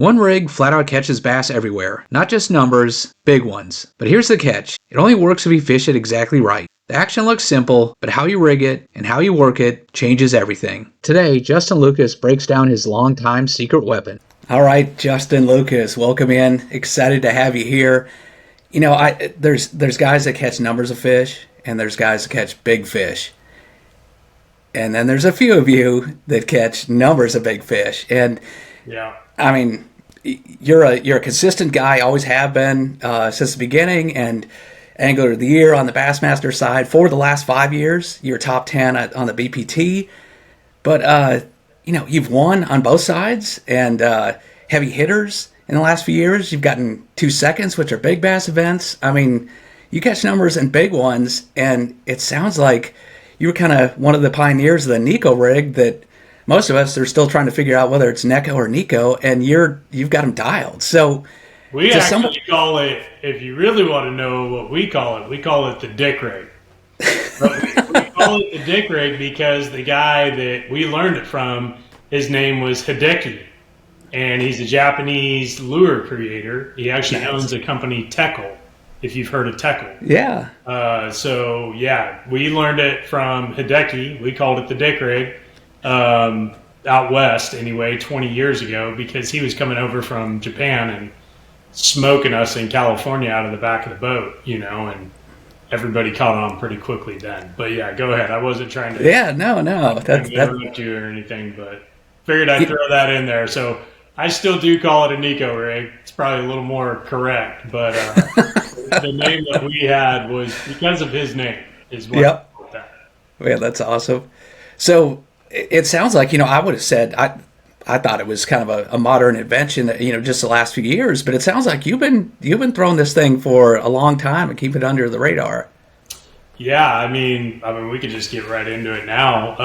One rig flat out catches bass everywhere, not just numbers, big ones. But here's the catch. It only works if you fish it exactly right. The action looks simple, but how you rig it and how you work it changes everything. Today, Justin Lucas breaks down his longtime secret weapon. All right, Justin Lucas, welcome in. Excited to have you here. You know, there's guys that catch numbers of fish, and there's guys that catch big fish. And then there's a few of you that catch numbers of big fish. And yeah, I mean, you're a consistent guy, always have been since the beginning, and Angler of the Year on the Bassmaster side for the last 5 years. You're top 10 on the BPT, but you know, you've won on both sides, and heavy hitters in the last few years. You've gotten 2 seconds, which are big bass events. I mean, you catch numbers and big ones, and it sounds like you were kind of one of the pioneers of the Neko rig that most of us are still trying to figure out whether it's Neko or Neko, and you've got them dialed. So we actually call it, if you really want to know what we call it the dick rig. But we call it the dick rig because the guy that we learned it from, his name was Hideki, and he's a Japanese lure creator. He actually owns a company, Tekel, if you've heard of Tekel. Yeah. So yeah, we learned it from Hideki. We called it the dick rig. Out west anyway, 20 years ago, because he was coming over from Japan and smoking us in California out of the back of the boat, you know, and everybody caught on pretty quickly then. But yeah, go ahead. I wasn't trying to interrupt you or anything, but figured I'd throw that in there. So I still do call it a Neko rig. It's probably a little more correct, but the name that we had was because of his name is what I called that. Yeah, that's awesome. So it sounds like, you know, I would have said I thought it was kind of a modern invention, you know, just the last few years. But it sounds like you've been throwing this thing for a long time and keep it under the radar. Yeah, I mean, we could just get right into it now.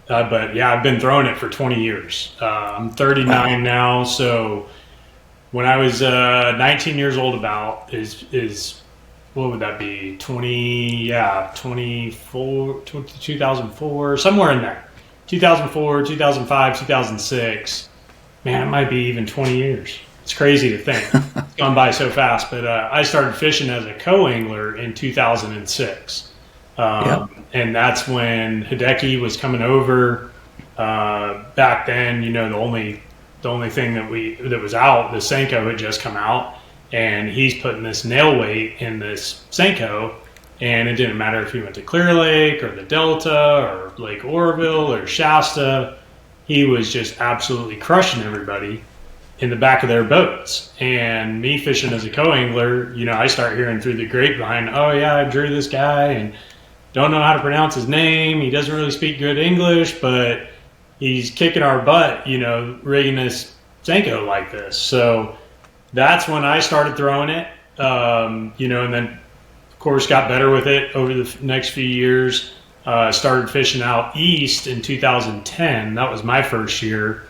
But yeah, I've been throwing it for 20 years. I'm 39 now, so when I was 19 years old, about is what would that be? 24, 2004, somewhere in there. 2004, 2005, 2006. Man, it might be even 20 years. It's crazy to think. It's gone by so fast. But I started fishing as a co-angler in 2006. And that's when Hideki was coming over. Back then, you know, the only thing that was out, the Senko had just come out. And he's putting this nail weight in this Senko. And it didn't matter if he went to Clear Lake or the Delta or Lake Oroville or Shasta. He was just absolutely crushing everybody in the back of their boats. And me fishing as a co-angler, you know, I start hearing through the grapevine, oh yeah, I drew this guy and don't know how to pronounce his name. He doesn't really speak good English, but he's kicking our butt, you know, rigging this Senko like this. So that's when I started throwing it, you know, and then of course, got better with it over the next few years. Started fishing out east in 2010. That was my first year.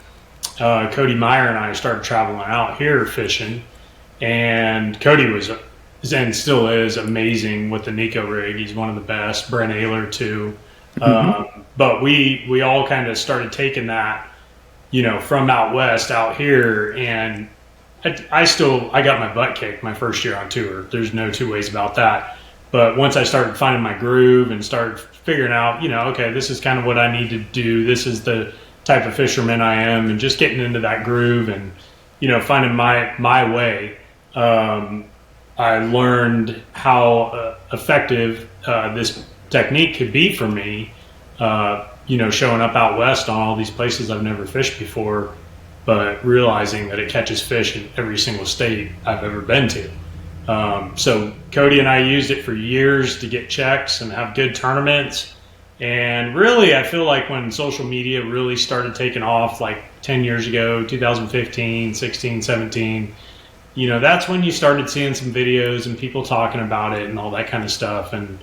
Cody Meyer and I started traveling out here fishing. And Cody was, and still is, amazing with the Neko rig. He's one of the best. Brent Ayler too. But we all kind of started taking that, you know, from out west out here. And I got my butt kicked my first year on tour. There's no two ways about that. But once I started finding my groove and started figuring out, you know, okay, this is kind of what I need to do. This is the type of fisherman I am, and just getting into that groove and, you know, finding my way. I learned how effective this technique could be for me, you know, showing up out west on all these places I've never fished before, but realizing that it catches fish in every single state I've ever been to. So Cody and I used it for years to get checks and have good tournaments. And really, I feel like when social media really started taking off, like 10 years ago, 2015, 16, 17, you know, that's when you started seeing some videos and people talking about it and all that kind of stuff. And,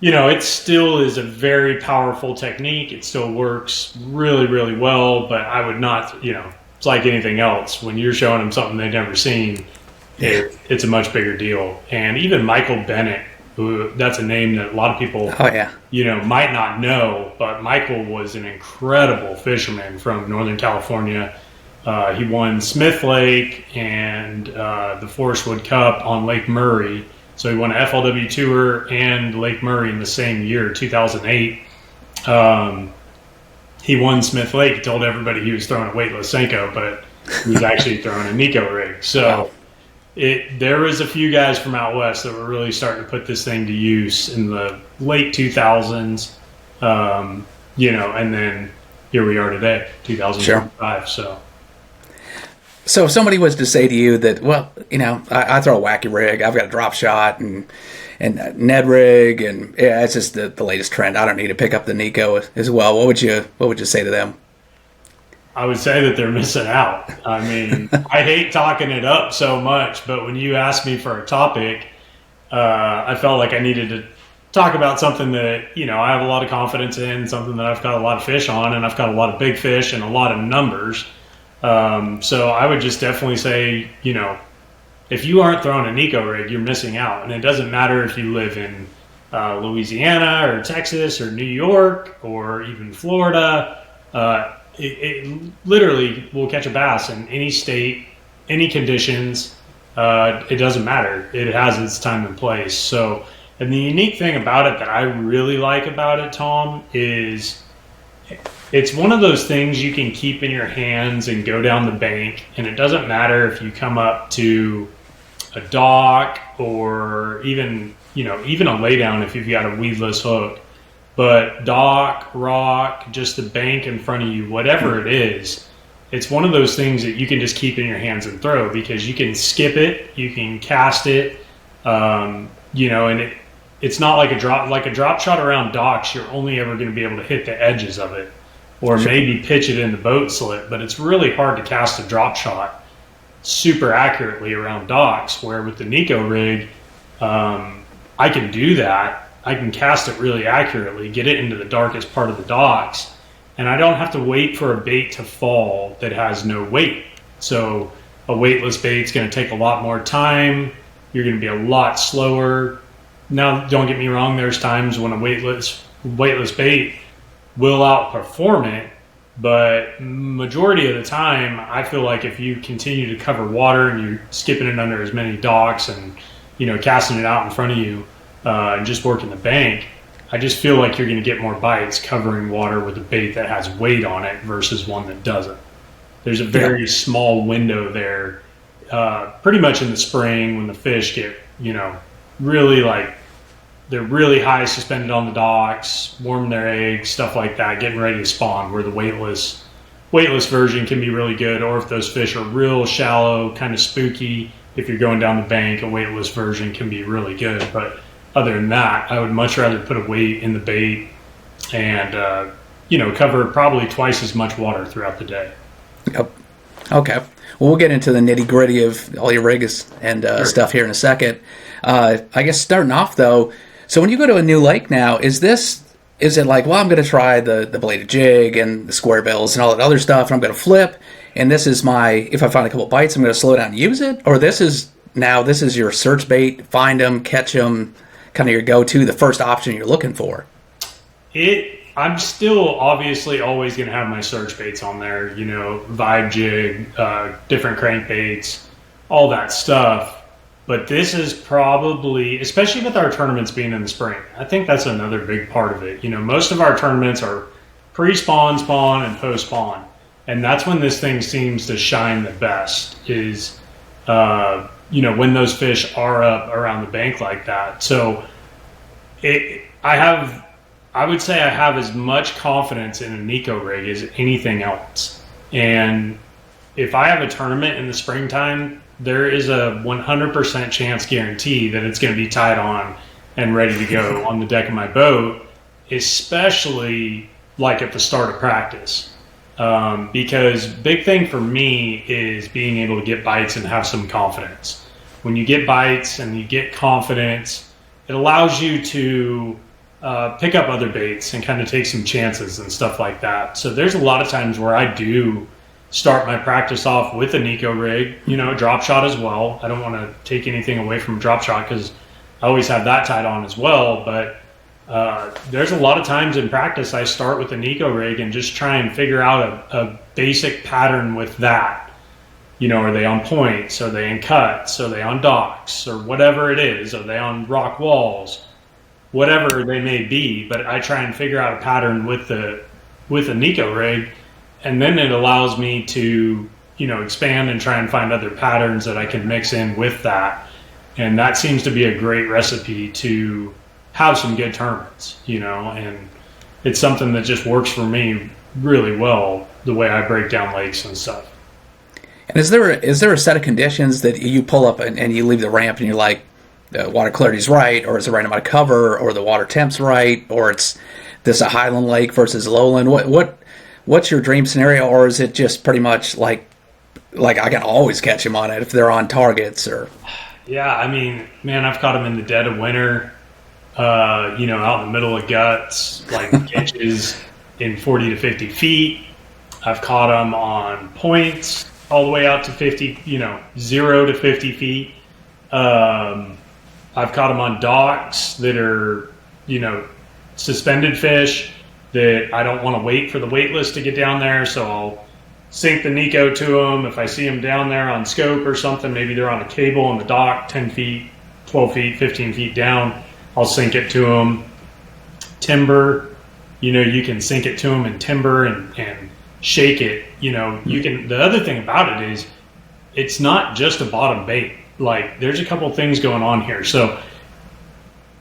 you know, it still is a very powerful technique. It still works really, really well, but I would not, you know, it's like anything else. When you're showing them something they've never seen, it's a much bigger deal. And even Michael Bennett, who, that's a name that a lot of people, you know, might not know, but Michael was an incredible fisherman from Northern California. He won Smith Lake and the Forest Wood Cup on Lake Murray. So he won a FLW Tour and Lake Murray in the same year, 2008. He won Smith Lake. He told everybody he was throwing a weightless Senko, but he was actually throwing a Neko rig. So there was a few guys from out west that were really starting to put this thing to use in the late 2000s, and then here we are today, 2005. Sure. So if somebody was to say to you that, well, I throw a wacky rig, I've got a drop shot and Ned rig, and it's just the latest trend. I don't need to pick up the Neko as well. What would you say to them? I would say that they're missing out. I mean, I hate talking it up so much, but when you asked me for a topic, I felt like I needed to talk about something that, I have a lot of confidence in, something that I've got a lot of fish on, and I've got a lot of big fish and a lot of numbers. So I would just definitely say, if you aren't throwing a Neko rig, you're missing out. And it doesn't matter if you live in Louisiana or Texas or New York or even Florida. It literally will catch a bass in any state, any conditions. It doesn't matter. It has its time and place. So, and the unique thing about it that I really like about it, Tom, is it's one of those things you can keep in your hands and go down the bank, and it doesn't matter if you come up to a dock or even a laydown if you've got a weedless hook. But dock, rock, just the bank in front of you, whatever it is, it's one of those things that you can just keep in your hands and throw, because you can skip it, you can cast it, and it's not like a drop shot around docks. You're only ever going to be able to hit the edges of it, or maybe pitch it in the boat slip. But it's really hard to cast a drop shot super accurately around docks, where with the Neko rig, I can do that. I can cast it really accurately, get it into the darkest part of the docks, and I don't have to wait for a bait to fall that has no weight. So a weightless bait's going to take a lot more time. You're going to be a lot slower. Now, don't get me wrong, there's times when a weightless bait will outperform it, but majority of the time, I feel like if you continue to cover water and you're skipping it under as many docks and, casting it out in front of you, and just working the bank, I just feel like you're going to get more bites covering water with a bait that has weight on it versus one that doesn't. There's a very small window there, pretty much in the spring when the fish get, they're really high suspended on the docks, warming their eggs, stuff like that, getting ready to spawn, where the weightless version can be really good. Or if those fish are real shallow, kind of spooky, if you're going down the bank, a weightless version can be really good. But other than that, I would much rather put a weight in the bait and, cover probably twice as much water throughout the day. Yep. Okay. Well, we'll get into the nitty gritty of all your rigs and stuff here in a second. I guess starting off though, so when you go to a new lake now, is it like, well, I'm going to try the bladed jig and the square bills and all that other stuff, and I'm going to flip, and this is if I find a couple bites, I'm going to slow down and use it? Or this is your search bait, find them, catch them, kind of your go-to, the first option you're looking for? I'm still obviously always going to have my search baits on there, vibe jig, different crankbaits, all that stuff. But this is probably, especially with our tournaments being in the spring, I think that's another big part of it. Most of our tournaments are pre-spawn, spawn, and post-spawn. And that's when this thing seems to shine the best, is, when those fish are up around the bank like that. So I would say I have as much confidence in a Neko rig as anything else. And if I have a tournament in the springtime, there is a 100% chance guarantee that it's going to be tied on and ready to go on the deck of my boat, especially like at the start of practice. Because big thing for me is being able to get bites and have some confidence. When you get bites and you get confidence, it allows you to pick up other baits and kind of take some chances and stuff like that. So there's a lot of times where I do start my practice off with a Neko rig, drop shot as well. I don't want to take anything away from drop shot because I always have that tied on as well. But There's a lot of times in practice I start with a Neko rig and just try and figure out a basic pattern with that. Are they on points? Are they in cuts? Are they on docks? Or whatever it is? Are they on rock walls? Whatever they may be, but I try and figure out a pattern with a Neko rig, and then it allows me to expand and try and find other patterns that I can mix in with that, and that seems to be a great recipe to have some good tournaments, and it's something that just works for me really well, the way I break down lakes and stuff. And is there a set of conditions that you pull up and you leave the ramp and you're like, the water clarity's right, or is the right amount of cover, or the water temp's right, or it's this a highland lake versus lowland? What's your dream scenario, or is it just pretty much like I can always catch them on it if they're on targets? Or yeah, I mean, man, I've caught them in the dead of winter, out in the middle of guts, like inches in 40 to 50 feet. I've caught them on points all the way out to 50, 0 to 50 feet. I've caught them on docks that are, suspended fish that I don't want to wait for the weightless to get down there. So I'll sink the Neko to them. If I see them down there on scope or something, maybe they're on a cable on the dock, 10 feet, 12 feet, 15 feet down, I'll sink it to them. Timber, you can sink it to them in timber and shake it. The other thing about it is it's not just a bottom bait. Like, there's a couple things going on here. So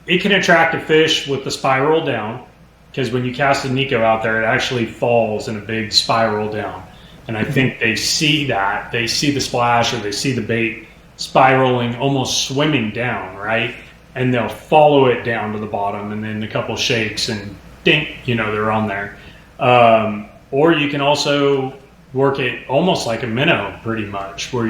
it can attract a fish with the spiral down, because when you cast a Neko out there, it actually falls in a big spiral down. And I think they see that. They see the splash, or they see the bait spiraling, almost swimming down, right? And they'll follow it down to the bottom, and then a couple shakes and dink, they're on there. Or you can also work it almost like a minnow, pretty much, where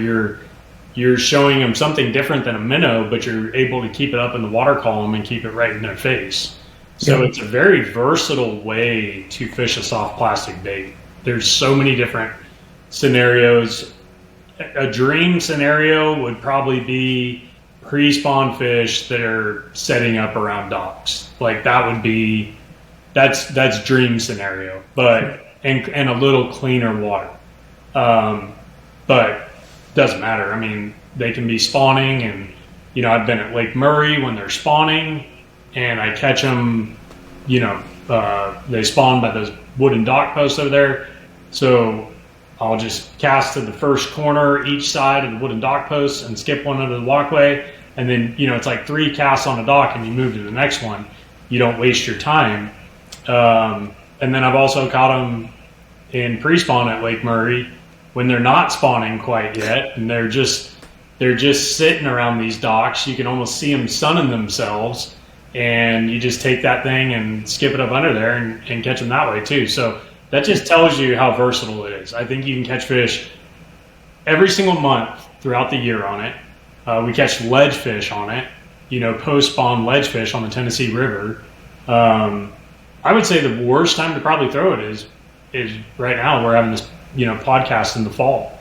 you're showing them something different than a minnow, but you're able to keep it up in the water column and keep it right in their face. So It's a very versatile way to fish a soft plastic bait. There's so many different scenarios. A dream scenario would probably be pre-spawn fish that are setting up around docks. Like, that's dream scenario, but and a little cleaner water. But doesn't matter. I mean, they can be spawning, and I've been at Lake Murray when they're spawning, and I catch them. They spawn by those wooden dock posts over there. So I'll just cast to the first corner each side of the wooden dock posts and skip one under the walkway, and then it's like 3 casts on a dock, and you move to the next one. You don't waste your time. And then I've also caught them in pre-spawn at Lake Murray when they're not spawning quite yet, and they're just sitting around these docks. You can almost see them sunning themselves, and you just take that thing and skip it up under there and catch them that way too. So that just tells you how versatile it is. I think you can catch fish every single month throughout the year on it. We catch ledge fish on it, post-spawn ledge fish on the Tennessee River. I would say the worst time to probably throw it is right now. We're having this podcast in the fall,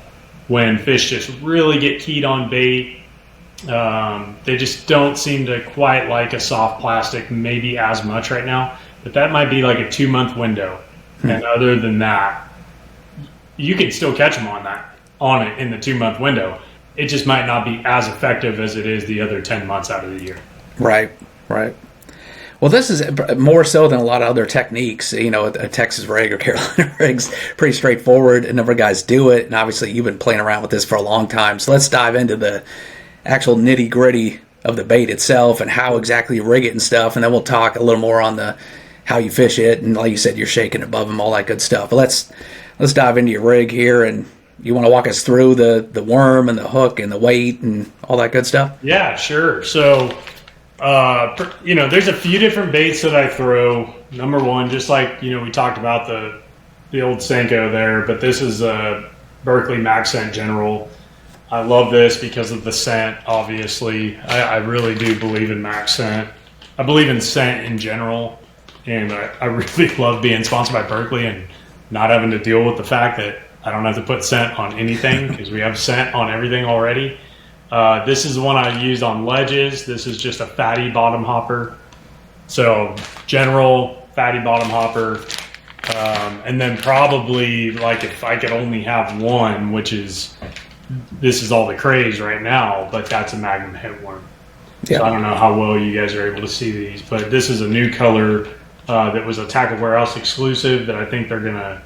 when fish just really get keyed on bait. They just don't seem to quite like a soft plastic maybe as much right now, but that might be like a 2-month window. And other than that, you can still catch them on it in the 2-month window. It just might not be as effective as it is the other 10 months out of the year. Right. Well, this is more so than a lot of other techniques. A Texas rig or Carolina rig's pretty straightforward. A number of guys do it, and obviously you've been playing around with this for a long time. So let's dive into the actual nitty-gritty of the bait itself and how exactly you rig it and stuff, and then we'll talk a little more on the how you fish it, and like you said, you're shaking above them, all that good stuff. But let's dive into your rig here, and you want to walk us through the worm and the hook and the weight and all that good stuff? Yeah, sure. So there's a few different baits that I throw. Number one, just like we talked about the old Senko there, but this is a Berkley MaxScent General. I love this because of the scent, obviously. I really do believe in MaxScent. I believe in scent in general, and I really love being sponsored by Berkley and not having to deal with the fact that I don't have to put scent on anything, because we have scent on everything already. This is the one I used on ledges. This is just a fatty bottom hopper. So General, fatty bottom hopper, and then probably like if I could only have one, which is, this is all the craze right now, but that's a Magnum Hit Worm. Yeah. So I don't know how well you guys are able to see these, but this is a new color that was a Tackle Warehouse exclusive that I think they're going to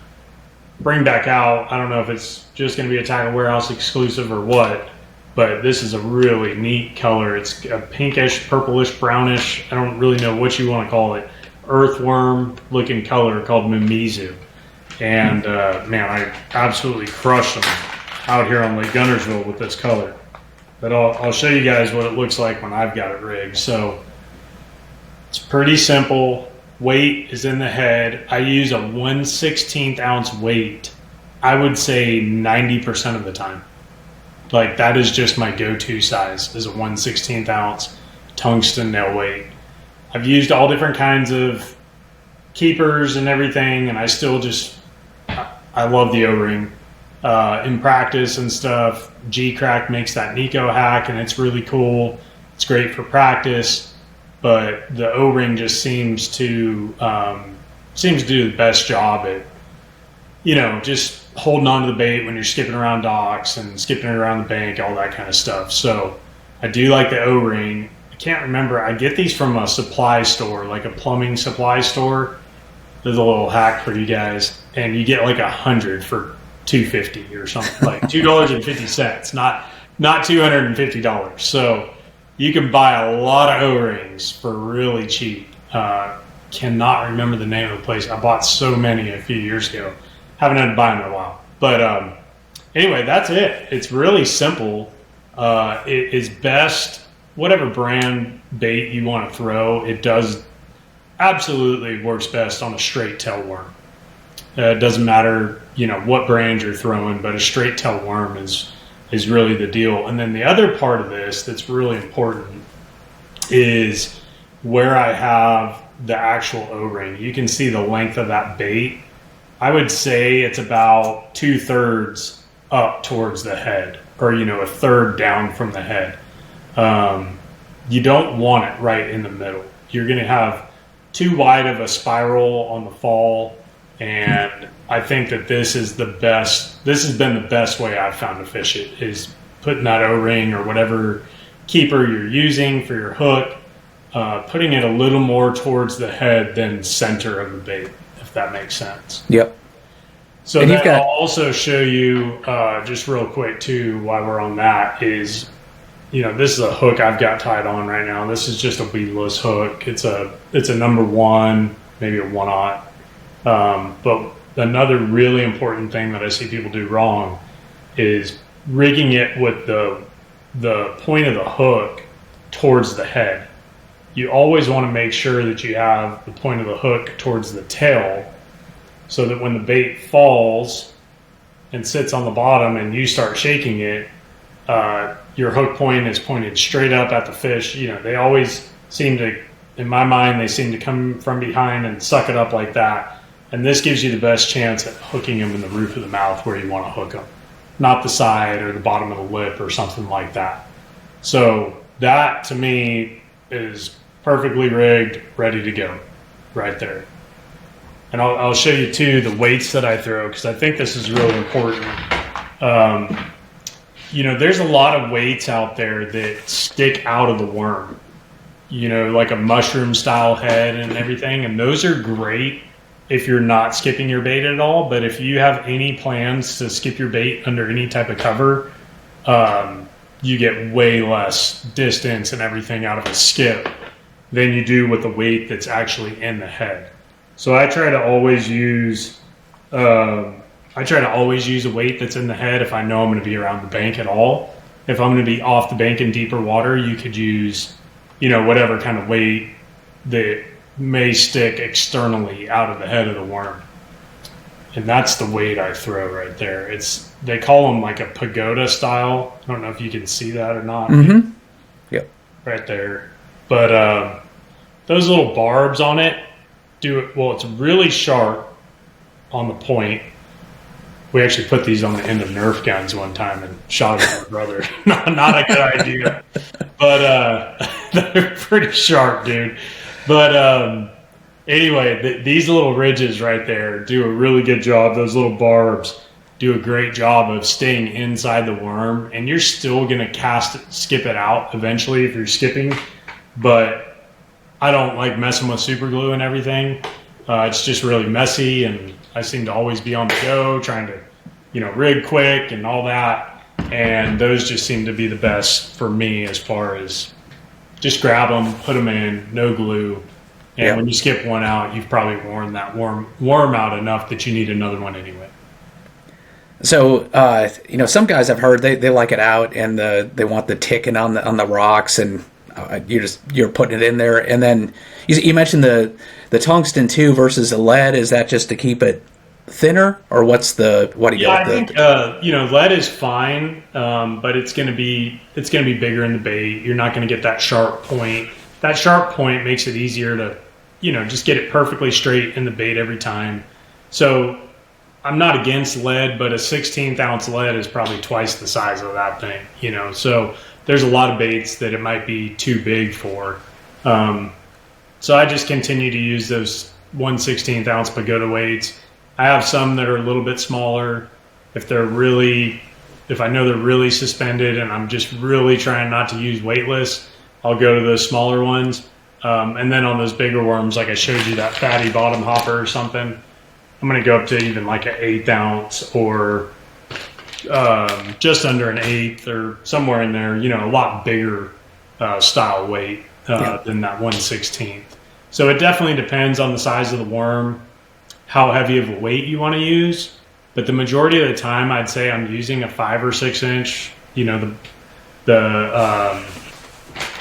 bring back out. I don't know if it's just going to be a Tackle Warehouse exclusive or what, but this is a really neat color. It's a pinkish, purplish, brownish, I don't really know what you want to call it, earthworm looking color called Mumizu. And man, I absolutely crushed them out here on Lake Guntersville with this color. But I'll show you guys what it looks like when I've got it rigged. So it's pretty simple. Weight is in the head. I use a 1/16 ounce weight, I would say 90% of the time. Like that is just my go-to size, is a 1/16 ounce tungsten nail weight. I've used all different kinds of keepers and everything, and I still just, I love the O-ring. In practice and stuff, G-Crack makes that Neko hack, and it's really cool. It's great for practice, but the O-ring just seems to do the best job at, just holding on to the bait when you're skipping around docks and skipping around the bank, all that kind of stuff. So I do like the O-ring. I can't remember. I get these from a supply store, like a plumbing supply store. There's a little hack for you guys, and you get like 100 for $2.50 or something, like $2.50, not $250. So you can buy a lot of O-rings for really cheap. Cannot remember the name of the place. I bought so many a few years ago. Haven't had to buy them in a while. But anyway, that's it. It's really simple. It is best, whatever brand bait you want to throw, it does absolutely works best on a straight tail worm. It doesn't matter, what brand you're throwing, but a straight tail worm is really the deal. And then the other part of this that's really important is where I have the actual O-ring. You can see the length of that bait. I would say it's about 2/3 up towards the head, or, a third down from the head. You don't want it right in the middle. You're going to have too wide of a spiral on the fall. And I think that this has been the best way I've found to fish it, is putting that O-ring or whatever keeper you're using for your hook, putting it a little more towards the head than center of the bait, if that makes sense. Yep. So I'll also show you just real quick too, while we're on that, is, this is a hook I've got tied on right now. This is just a weedless hook. It's a number 1, maybe a 1/0. But another really important thing that I see people do wrong is rigging it with the point of the hook towards the head. You always want to make sure that you have the point of the hook towards the tail, so that when the bait falls and sits on the bottom and you start shaking it, your hook point is pointed straight up at the fish. They always seem to, in my mind, they seem to come from behind and suck it up like that. And this gives you the best chance at hooking them in the roof of the mouth where you want to hook them, not the side or the bottom of the lip or something like that. So that, to me, is perfectly rigged, ready to go right there. And I'll show you, too, the weights that I throw, because I think this is really important. There's a lot of weights out there that stick out of the worm, like a mushroom-style head and everything, and those are great if you're not skipping your bait at all. But if you have any plans to skip your bait under any type of cover, you get way less distance and everything out of a skip than you do with the weight that's actually in the head. So I try to always use a weight that's in the head if I know I'm going to be around the bank at all. If I'm going to be off the bank in deeper water, you could use, whatever kind of weight that may stick externally out of the head of the worm. And that's the weight I throw right there. They call them like a pagoda style. I don't know if you can see that or not. Mm-hmm. Yep. Right there. But those little barbs on it do it. Well, it's really sharp on the point. We actually put these on the end of Nerf guns one time and shot it at my brother. Not a good idea. But they're pretty sharp, dude. But anyway, these little ridges right there do a really good job. Those little barbs do a great job of staying inside the worm, and you're still going to skip it out eventually if you're skipping. But I don't like messing with super glue and everything. It's just really messy, and I seem to always be on the go trying to, rig quick and all that. And those just seem to be the best for me as far as just grab them, put them in, no glue. And when you skip one out, you've probably worn that worm out enough that you need another one anyway. So, some guys I've heard they like it out, and they want the ticking on the rocks, and you're putting it in there. And then you mentioned the tungsten too versus the lead. Is that just to keep it thinner, or what do you go with? I think lead is fine, but it's gonna be bigger in the bait. You're not gonna get that sharp point. That sharp point makes it easier to just get it perfectly straight in the bait every time. So I'm not against lead, but a 16th ounce lead is probably twice the size of that thing, so there's a lot of baits that it might be too big for. So I just continue to use those 1/16 ounce pagoda weights. I have some that are a little bit smaller. If I know they're really suspended and I'm just really trying not to use weightless, I'll go to those smaller ones. And then on those bigger worms, like I showed you that fatty bottom hopper or something, I'm going to go up to even like an 1/8 ounce or just under an 1/8 or somewhere in there, a lot bigger style weight than that 1/16. So it definitely depends on the size of the worm, how heavy of a weight you want to use. But the majority of the time, I'd say I'm using a 5 or 6 inch,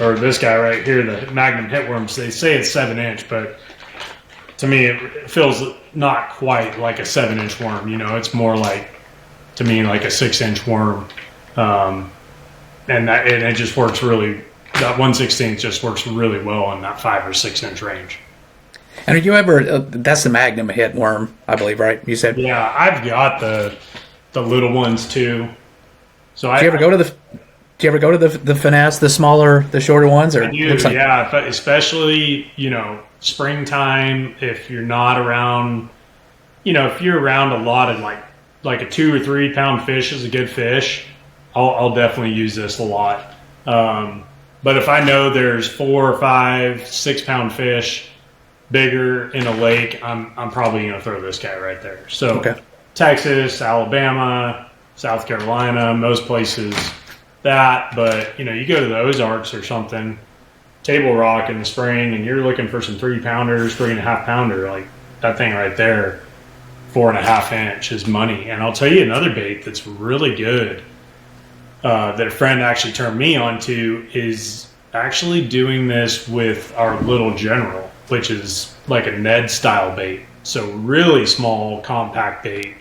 or this guy right here, the Magnum Hit Worms, they say it's 7 inch, but to me, it feels not quite like a 7-inch worm. It's more like, to me, like a 6-inch worm. And it just works really, that 1/16 just works really well in that 5 or 6 inch range. And are you ever, that's the Magnum Hit Worm, I believe, right? You said? Yeah, I've got the little ones too. So do you ever go to the finesse, the smaller, the shorter ones? Or I do, yeah. Especially, springtime, if you're not around, if you're around a lot of like a 2 or 3 pound fish is a good fish, I'll definitely use this a lot. But if I know there's 4 or 5, 6 pound fish bigger in a lake, I'm probably going to throw this guy right there. So Texas, Alabama, South Carolina, most places that, but you go to the Ozarks or something, Table Rock in the spring, and you're looking for some 3-pounders, 3.5 pounder, like that thing right there, 4.5 inch is money. And I'll tell you another bait that's really good that a friend actually turned me onto is actually doing this with our little General, which is like a Ned style bait. So really small, compact bait,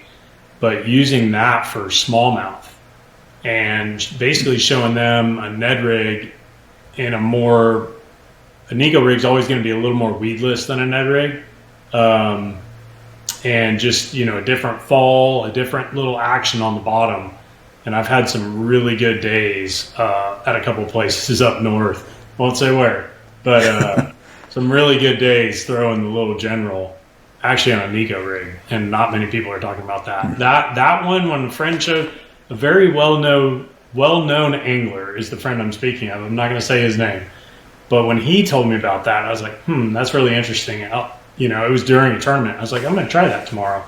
but using that for smallmouth and basically showing them a Ned rig in a Neko rig's always going to be a little more weedless than a Ned rig. And just, a different fall, a different little action on the bottom. And I've had some really good days at a couple places up north. Won't say where, but some really good days throwing the little General, actually on a Neko rig, and not many people are talking about that. That one, when a friend showed, a very well-known angler is the friend I'm speaking of. I'm not going to say his name, but when he told me about that, I was like, that's really interesting. It was during a tournament. I was like, I'm going to try that tomorrow.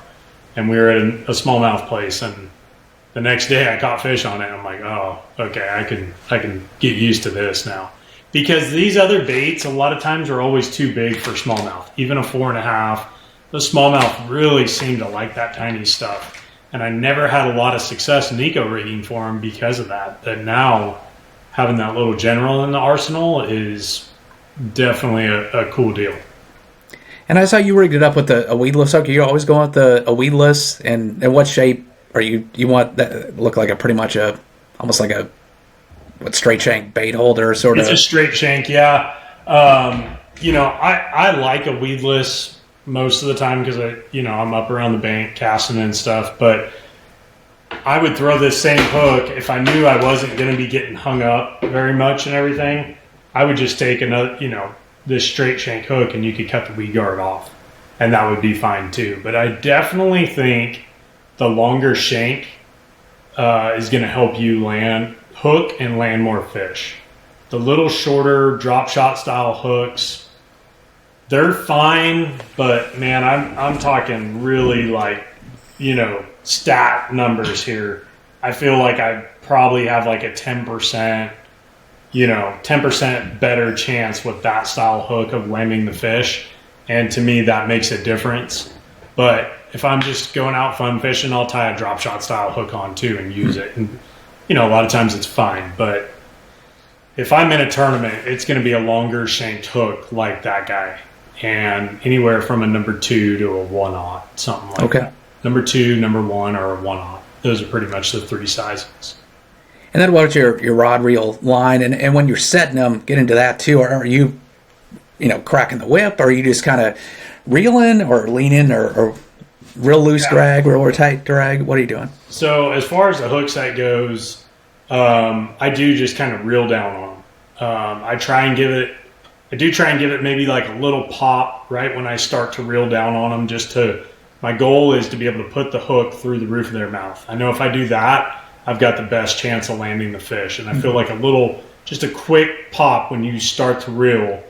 And we were at a smallmouth place, and the next day I caught fish on it. I'm like, oh, okay, I can get used to this now. Because these other baits, a lot of times, are always too big for smallmouth. Even a 4.5, the smallmouth really seem to like that tiny stuff. And I never had a lot of success Neko rigging for them because of that. But now, having that little General in the arsenal is definitely a cool deal. And I saw you rigged it up with a weedless hook. You always going with a weedless, and what shape are you want that look like almost like a straight-shank bait holder sort of? It's a straight-shank, yeah. I like a weedless most of the time because I'm up around the bank casting and stuff, but I would throw this same hook if I knew I wasn't going to be getting hung up very much and everything. I would just take another, this straight shank hook and you could cut the weed guard off, and that would be fine too. But I definitely think the longer shank is going to help you hook and land more fish. The little shorter drop shot style hooks, they're fine, but man, I'm talking really like, stat numbers here. I feel like I probably have like a 10%, 10% better chance with that style hook of landing the fish. And to me, that makes a difference. But if I'm just going out fun fishing, I'll tie a drop shot style hook on too and use it. And, a lot of times it's fine. But if I'm in a tournament, it's going to be a longer shanked hook like that guy. And anywhere from a number 2 to a 1/0, something like that. Number 2, number 1, or a 1/0. Those are pretty much the 3 sizes. And then what's your rod reel line? And when you're setting them, get into that too. Are you, cracking the whip? Or are you just kind of reeling or leaning or real loose drag, real tight drag? What are you doing? So as far as the hook set goes, I do just kind of reel down on them. I do try and give it maybe like a little pop right when I start to reel down on them. My goal is to be able to put the hook through the roof of their mouth. I know if I do that, I've got the best chance of landing the fish. And I feel like just a quick pop when you start to reel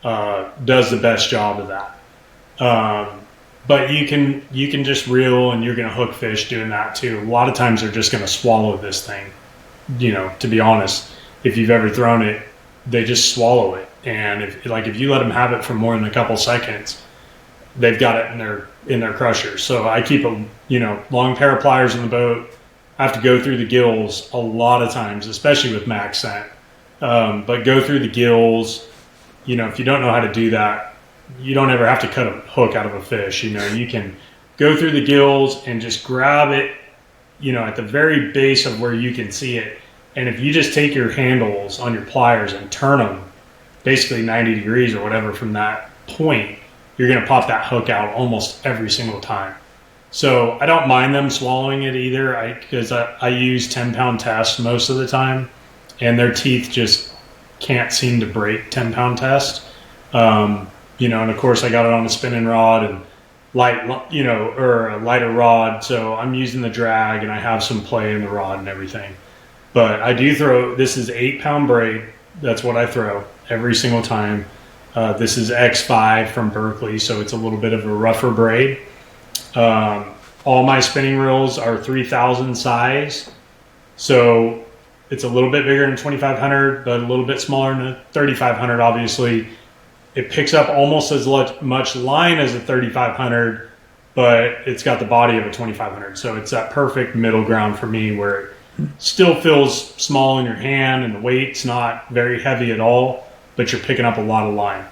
does the best job of that. But you can just reel and you're going to hook fish doing that too. A lot of times they're just going to swallow this thing. To be honest, if you've ever thrown it, they just swallow it. And if you let them have it for more than a couple seconds, they've got it in their crusher. So I keep a long pair of pliers in the boat. I have to go through the gills a lot of times, especially with MaxScent. But go through the gills. If you don't know how to do that, you don't ever have to cut a hook out of a fish. You can go through the gills and just grab it, at the very base of where you can see it. And if you just take your handles on your pliers and turn them basically 90 degrees or whatever from that point, you're going to pop that hook out almost every single time. So I don't mind them swallowing it either, because I use 10-pound test most of the time, and their teeth just can't seem to break 10-pound test. And of course I got it on a spinning rod and or a lighter rod, so I'm using the drag and I have some play in the rod and everything. But I do this is 8-pound braid. That's what I throw every single time. This is X5 from Berkeley, so it's a little bit of a rougher braid. All my spinning reels are 3000 size, so it's a little bit bigger than 2500, but a little bit smaller than 3500. Obviously, it picks up almost as much line as a 3500, but it's got the body of a 2500. So it's that perfect middle ground for me, where it still feels small in your hand and the weight's not very heavy at all, but you're picking up a lot of line.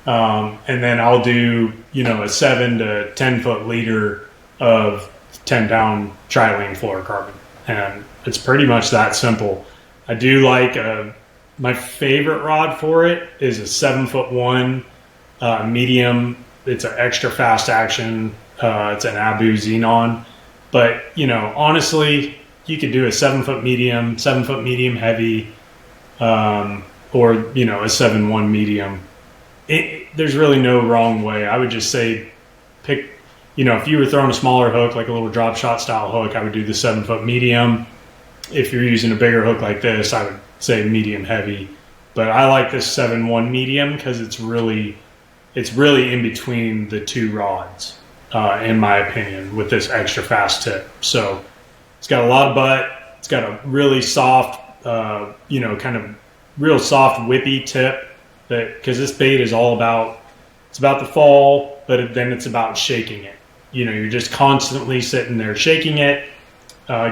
And then I'll do, a 7 to 10 foot leader of 10-pound trilene fluorocarbon. And it's pretty much that simple. I do like my favorite rod for it is a 7'1" medium. It's an extra fast action. It's an Abu Xenon. But, honestly, you could do a 7-foot medium heavy, or, a 7'1" medium. There's really no wrong way. I would just say pick, if you were throwing a smaller hook, like a little drop shot style hook, I would do the 7-foot medium. If you're using a bigger hook like this, I would say medium heavy. But I like this 7'1" medium because it's really in between the two rods, in my opinion, with this extra fast tip. So it's got a lot of butt. It's got a really soft, kind of real soft whippy tip, because this bait is all about, it's about the fall, but then it's about shaking it. You're just constantly sitting there shaking it,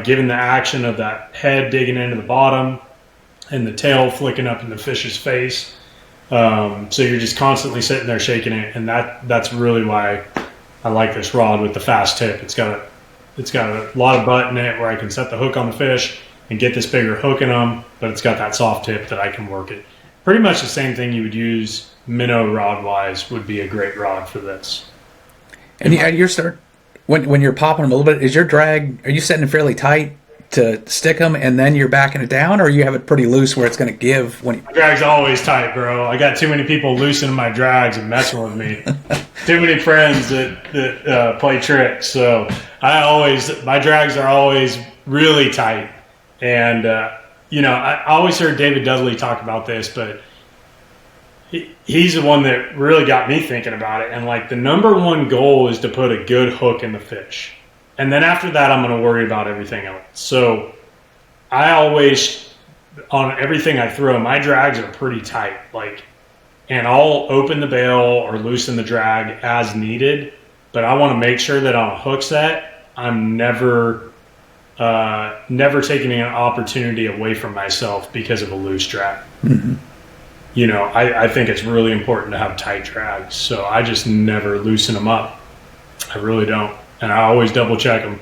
giving the action of that head digging into the bottom and the tail flicking up in the fish's face. So you're just constantly sitting there shaking it, and that's really why I like this rod with the fast tip. It's got a lot of butt in it where I can set the hook on the fish and get this bigger hook in them, but it's got that soft tip that I can work it. Pretty much the same thing you would use minnow rod wise would be a great rod for this. And you're when you're popping them a little bit, is your drag, are you setting it fairly tight to stick them and then you're backing it down, or you have it pretty loose where it's going to give when you... My drag's always tight, bro. I got too many people loosening my drags and messing with me. Too many friends that play tricks. So my drags are always really tight. And, I always heard David Dudley talk about this, but he's the one that really got me thinking about it. And like the number one goal is to put a good hook in the fish. And then after that, I'm going to worry about everything else. So I always, on everything I throw, my drags are pretty tight. And I'll open the bail or loosen the drag as needed. But I want to make sure that on a hook set, I'm never taking an opportunity away from myself because of a loose drag. Mm-hmm. I think it's really important to have tight drags. So I just never loosen them up. I really don't. And I always double check them.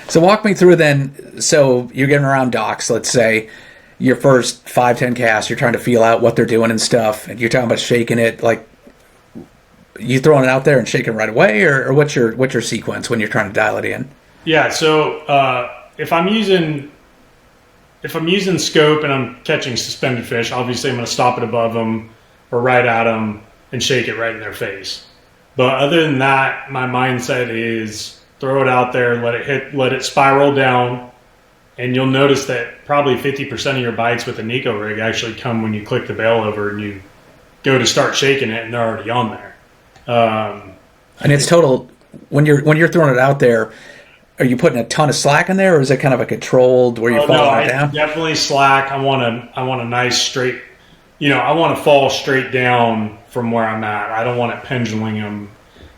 So walk me through then. So you're getting around docks, let's say your first 5-10 casts, you're trying to feel out what they're doing and stuff. And you're talking about shaking it, like you throwing it out there and shaking right away, or what's your sequence when you're trying to dial it in? Yeah. So if I'm using scope and I'm catching suspended fish, obviously I'm going to stop it above them or right at them and shake it right in their face. But other than that, my mindset is throw it out there, let it spiral down, and you'll notice that probably 50% of your bites with a Neko rig actually come when you click the bail over and you go to start shaking it and they're already on there. And it's total, when you're throwing it out there, are you putting a ton of slack in there, or is it kind of a controlled where you're falling it down? Definitely slack. I want a nice straight, I want to fall straight down from where I'm at. I don't want it pendulum them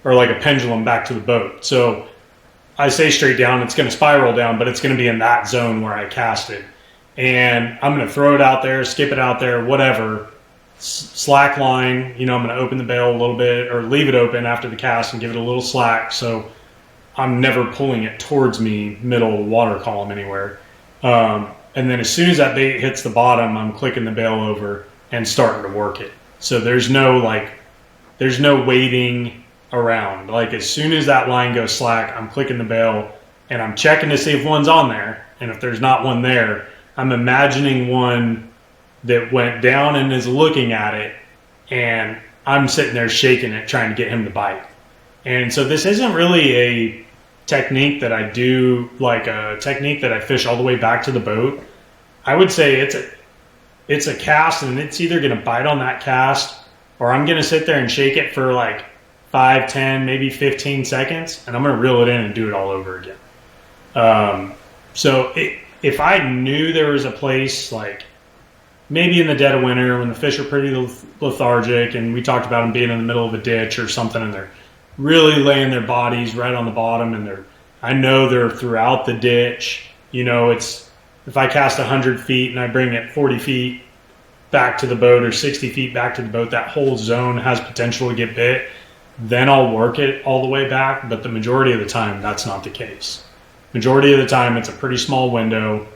or like a pendulum back to the boat. So I say straight down, it's going to spiral down, but it's going to be in that zone where I cast it. And I'm going to throw it out there, skip it out there, whatever. Slack line, I'm going to open the bail a little bit or leave it open after the cast and give it a little slack. So I'm never pulling it towards me, middle water column anywhere. And then as soon as that bait hits the bottom, I'm clicking the bail over and starting to work it. So there's no waiting around. Like as soon as that line goes slack, I'm clicking the bail and I'm checking to see if one's on there. And if there's not one there, I'm imagining one that went down and is looking at it, and I'm sitting there shaking it, trying to get him to bite. And so this isn't really a technique that I do, like a technique that I fish all the way back to the boat. I would say it's a cast, and it's either going to bite on that cast, or I'm going to sit there and shake it for like 5, 10, maybe 15 seconds, and I'm going to reel it in and do it all over again. If I knew there was a place, like maybe in the dead of winter when the fish are pretty lethargic, and we talked about them being in the middle of a ditch or something, and they're really laying their bodies right on the bottom, and I know they're throughout the ditch. If I cast 100 feet and I bring it 40 feet back to the boat or 60 feet back to the boat, that whole zone has potential to get bit. Then I'll work it all the way back, but the majority of the time, that's not the case. Majority of the time, it's a pretty small window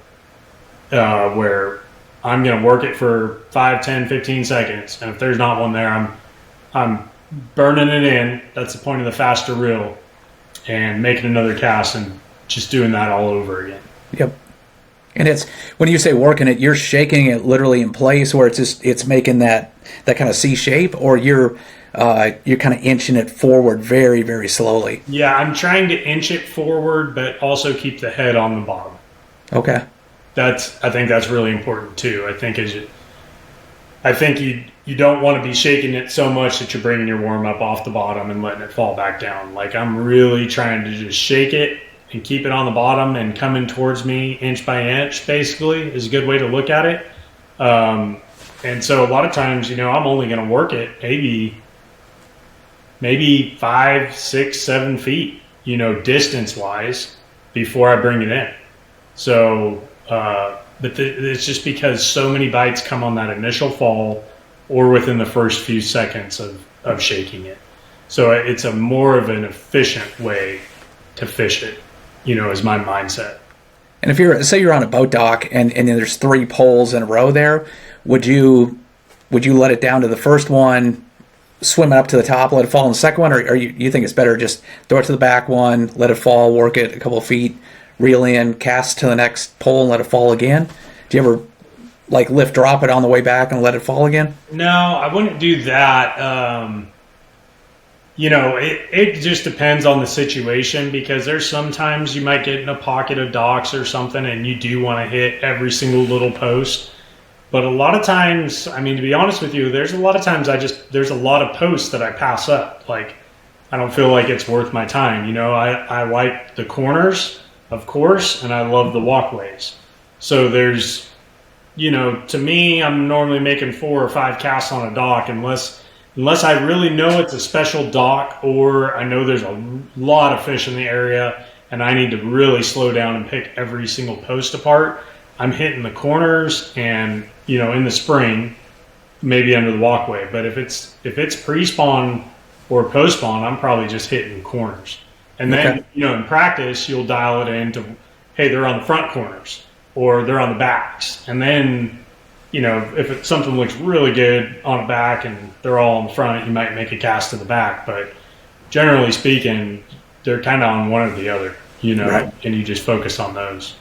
where I'm going to work it for 5, 10, 15 seconds, and if there's not one there, I'm burning it in. That's the point of the faster reel, and making another cast and just doing that all over again. Yep. And it's, when you say working it, you're shaking it literally in place where it's making that kind of C shape, or you're kind of inching it forward very, very slowly. Yeah, I'm trying to inch it forward, but also keep the head on the bottom. Okay. I think that's really important too. I think you don't want to be shaking it so much that you're bringing your worm up off the bottom and letting it fall back down. Like I'm really trying to just shake it and keep it on the bottom and coming towards me inch by inch, basically, is a good way to look at it. And so a lot of times, I'm only going to work it maybe 5, 6, 7 feet, distance wise before I bring it in. So, but it's just because so many bites come on that initial fall or within the first few seconds of shaking it. So it's a more of an efficient way to fish it, is my mindset. And if you're on a boat dock and there's 3 poles in a row there, would you let it down to the first one, swim up to the top, let it fall on the second one, or you think it's better just throw it to the back one, let it fall, work it a couple of feet, reel in, cast to the next pole, and let it fall again? Do you ever like lift drop it on the way back and let it fall again? No, I wouldn't do that. It just depends on the situation, because there's sometimes you might get in a pocket of docks or something and you do want to hit every single little post. But a lot of times, I mean, to be honest with you, there's a lot of times there's a lot of posts that I pass up. Like, I don't feel like it's worth my time. I like the corners, of course, and I love the walkways. So there's, to me, I'm normally making 4 or 5 casts on a dock unless I really know it's a special dock, or I know there's a lot of fish in the area and I need to really slow down and pick every single post apart. I'm hitting the corners and, in the spring, maybe under the walkway. But if it's pre-spawn or post-spawn, I'm probably just hitting corners. And then, Okay. In practice, you'll dial it into, hey, they're on the front corners or they're on the backs. And then, if something looks really good on a back and they're all on the front, you might make a cast to the back. But generally speaking, they're kind of on one or the other, Right. and you just focus on those.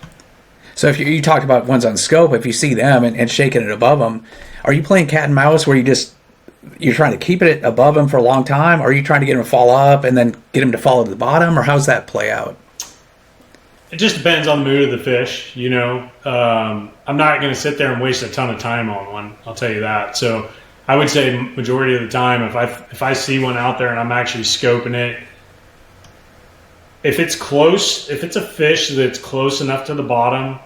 So if you talked about ones on scope, if you see them and shaking it above them, are you playing cat and mouse where you're trying to keep it above them for a long time? Or are you trying to get them to fall up and then get them to fall to the bottom? Or how's that play out? It just depends on the mood of the fish, I'm not going to sit there and waste a ton of time on one, I'll tell you that. So I would say majority of the time, if I see one out there and I'm actually scoping it, if it's close, if it's a fish that's close enough to the bottom,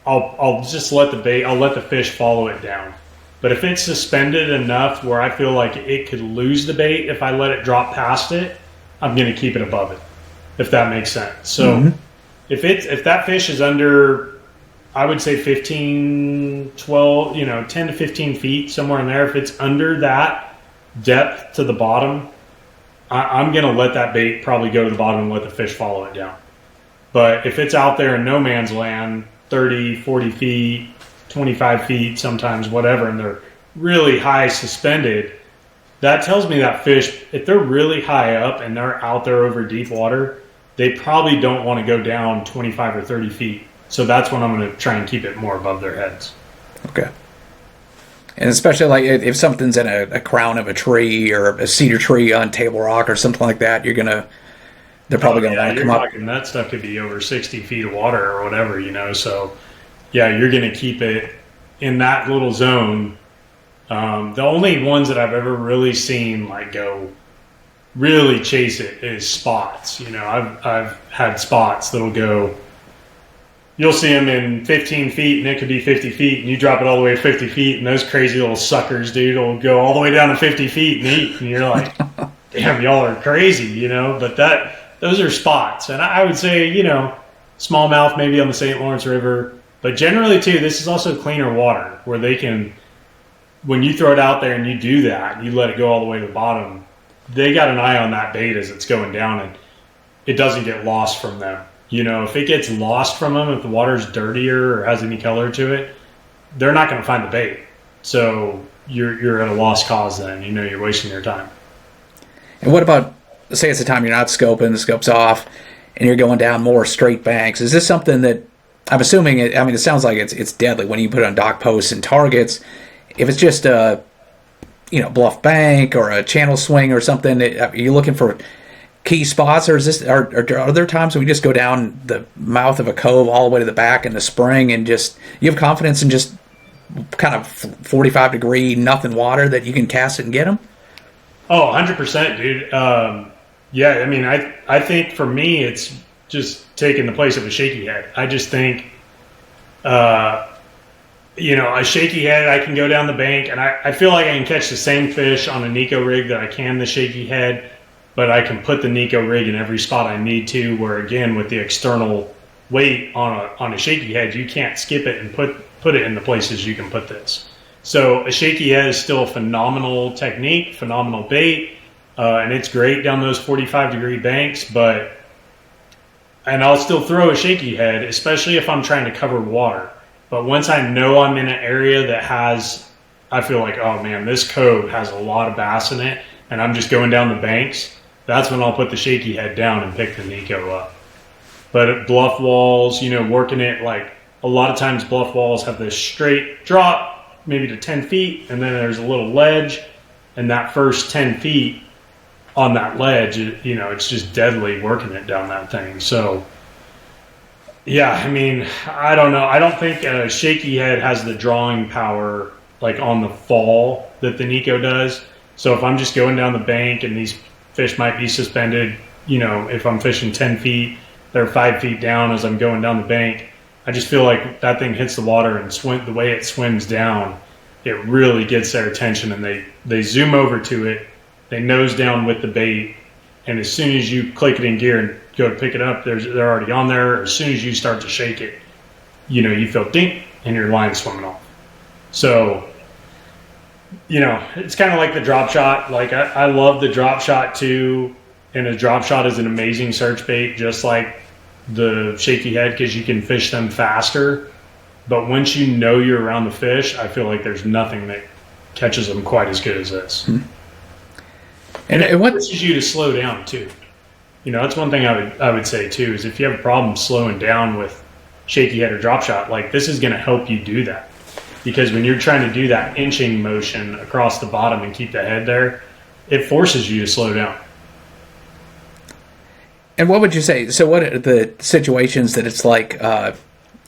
I'll just let the fish follow it down. But if it's suspended enough where I feel like it could lose the bait if I let it drop past it, I'm going to keep it above it, if that makes sense. So if that fish is under, I would say 15, 12, 10 to 15 feet, somewhere in there, if it's under that depth to the bottom, I'm going to let that bait probably go to the bottom and let the fish follow it down. But if it's out there in no man's land, 30, 40 feet, 25 feet, sometimes whatever, and they're really high suspended, that tells me that fish, if they're really high up and they're out there over deep water, they probably don't want to go down 25 or 30 feet. So that's when I'm going to try and keep it more above their heads. Okay. And especially like if something's in a crown of a tree or a cedar tree on Table Rock or something like that, they're probably going to want to come up. That stuff could be over 60 feet of water or whatever, So, yeah, you're going to keep it in that little zone. The only ones that I've ever really seen like go really chase it is spots. I've had spots that'll go. You'll see them in 15 feet, and it could be 50 feet, and you drop it all the way to 50 feet, and those crazy little suckers, dude, will go all the way down to 50 feet and eat, and you're like, damn, y'all are crazy, But those are spots, and I would say, smallmouth maybe on the St. Lawrence River, but generally too, this is also cleaner water where they can, when you throw it out there and you do that, and you let it go all the way to the bottom, they got an eye on that bait as it's going down, and it doesn't get lost from them. If it gets lost from them, if the water's dirtier or has any color to it, they're not going to find the bait. So you're at a lost cause then. You're wasting your time. And what about, say it's a time you're not scoping, the scope's off, and you're going down more straight banks. Is this something that, I'm assuming, it sounds like it's deadly when you put it on dock posts and targets. If it's just a, bluff bank or a channel swing or something, are you looking for key spots, or are there times when we just go down the mouth of a cove all the way to the back in the spring and just you have confidence in just kind of 45 degree nothing water that you can cast it and get them? Oh, 100%, dude. Yeah, I think for me it's just taking the place of a shaky head. I just think a shaky head, I can go down the bank and I feel like I can catch the same fish on a Neko rig that I can the shaky head. But I can put the Neko rig in every spot I need to, where again, with the external weight on a shaky head, you can't skip it and put it in the places you can put this. So a shaky head is still a phenomenal technique, phenomenal bait, and it's great down those 45 degree banks, and I'll still throw a shaky head, especially if I'm trying to cover water. But once I know I'm in an area that I feel like, oh man, this cove has a lot of bass in it, and I'm just going down the banks, that's when I'll put the shaky head down and pick the Neko up. But at bluff walls, working it, like a lot of times bluff walls have this straight drop, maybe to 10 feet, and then there's a little ledge, and that first 10 feet on that ledge, it's just deadly working it down that thing. So, yeah, I mean, I don't know. I don't think a shaky head has the drawing power like on the fall that the Neko does. So if I'm just going down the bank and these fish might be suspended, if I'm fishing 10 feet, they're 5 feet down as I'm going down the bank. I just feel like that thing hits the water and the way it swims down, it really gets their attention, and they zoom over to it. They nose down with the bait, and as soon as you click it in gear and go to pick it up, they're already on there. As soon as you start to shake it, you feel dink, and your line's swimming off. So, it's kind of like the drop shot. Like I love the drop shot too, and a drop shot is an amazing search bait, just like the shaky head, because you can fish them faster. But once you're around the fish, I feel like there's nothing that catches them quite as good as this. Mm-hmm. And it forces you to slow down too. That's one thing I would say too, is if you have a problem slowing down with shaky head or drop shot, like this is going to help you do that. Because when you're trying to do that inching motion across the bottom and keep the head there, it forces you to slow down. And what would you say? So what are the situations that it's like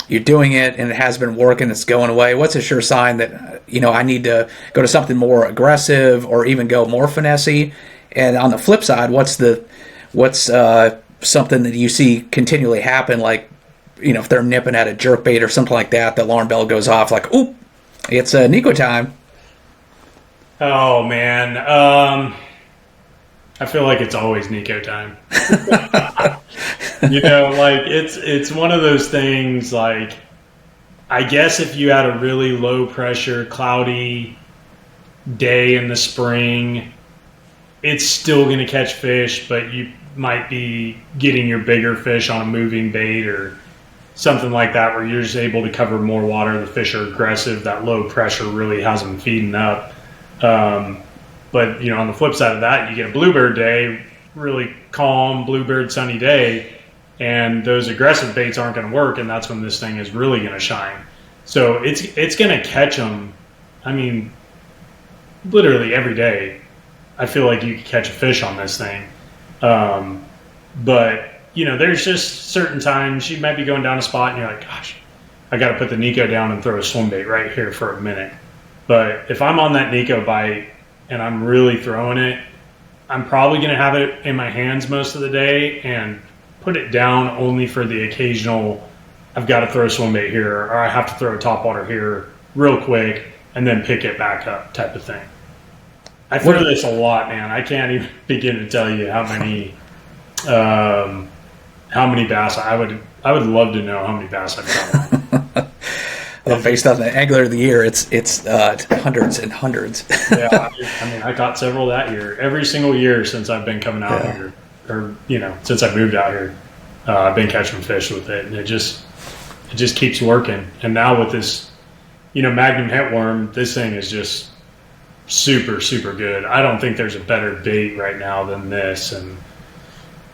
you're doing it and it has been working, it's going away? What's a sure sign that, I need to go to something more aggressive or even go more finessey? And on the flip side, what's something that you see continually happen, like, if they're nipping at a jerkbait or something like that, the alarm bell goes off like, oop, it's Neko time. Oh, man. I feel like it's always Neko time. It's one of those things, like, I guess if you had a really low pressure, cloudy day in the spring, it's still going to catch fish, but you might be getting your bigger fish on a moving bait or something like that, where you're just able to cover more water. The fish are aggressive. That low pressure really has them feeding up. But, on the flip side of that, you get a bluebird day, really calm, bluebird sunny day, and those aggressive baits aren't going to work, and that's when this thing is really going to shine. So it's going to catch them. I mean, literally every day, I feel like you can catch a fish on this thing. But, there's just certain times you might be going down a spot and you're like, gosh, I got to put the Neko down and throw a swim bait right here for a minute. But if I'm on that Neko bite and I'm really throwing it, I'm probably going to have it in my hands most of the day and put it down only for the occasional, I've got to throw a swim bait here, or I have to throw a topwater here real quick and then pick it back up type of thing. I throw this a lot, man. I can't even begin to tell you how many bass I would love to know how many bass I've caught. Well, based on the angler of the year, it's hundreds and hundreds. Yeah, I mean, I caught several that year. Every single year since I've been coming out here, or since I moved out here, I've been catching fish with it, and it just keeps working. And now with this, Magnum Hit Worm, this thing is just super, super good. I don't think there's a better bait right now than this. And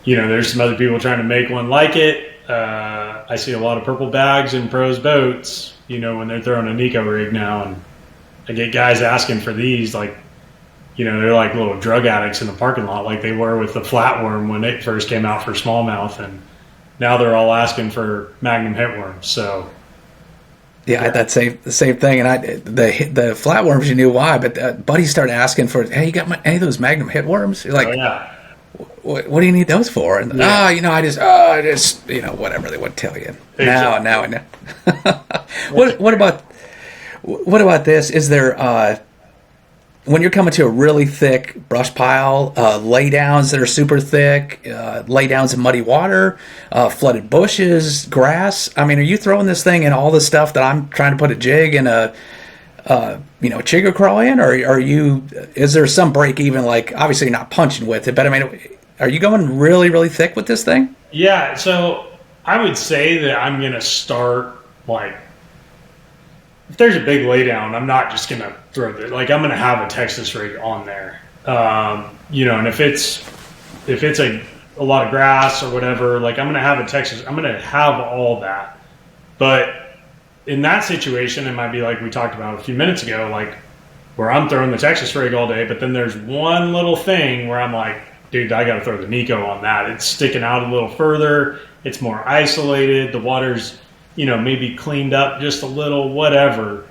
there's some other people trying to make one like it. I see a lot of purple bags in pros boats, when they're throwing a Neko rig now, and I get guys asking for these, like, they're like little drug addicts in the parking lot, like they were with the flatworm when it first came out for smallmouth, and now they're all asking for Magnum Hit Worms. So yeah, I thought the same thing, and the flatworms, you knew why, but Buddy started asking for, hey, you got any of those Magnum Hit Worms? You're like, oh, yeah. What do you need those for? And I just whatever they would tell you. Exactly. Now I know. What about this? Is there when you're coming to a really thick brush pile, laydowns that are super thick, laydowns in muddy water, flooded bushes, grass? I mean, are you throwing this thing in all the stuff that I'm trying to put a jig and a chigger crawl in, or is there some break even? Like, obviously you're not punching with it, but I mean, are you going really, really thick with this thing? Yeah, so I would say that I'm going to start, like, if there's a big laydown, I'm not just going to throw it. Like, I'm going to have a Texas rig on there. And if it's a lot of grass or whatever, like I'm going to have a Texas, I'm going to have all that. But in that situation, it might be like we talked about a few minutes ago, like where I'm throwing the Texas rig all day, but then there's one little thing where I'm like, dude, I got to throw the Neko on that. It's sticking out a little further. It's more isolated. The water's, maybe cleaned up just a little, whatever,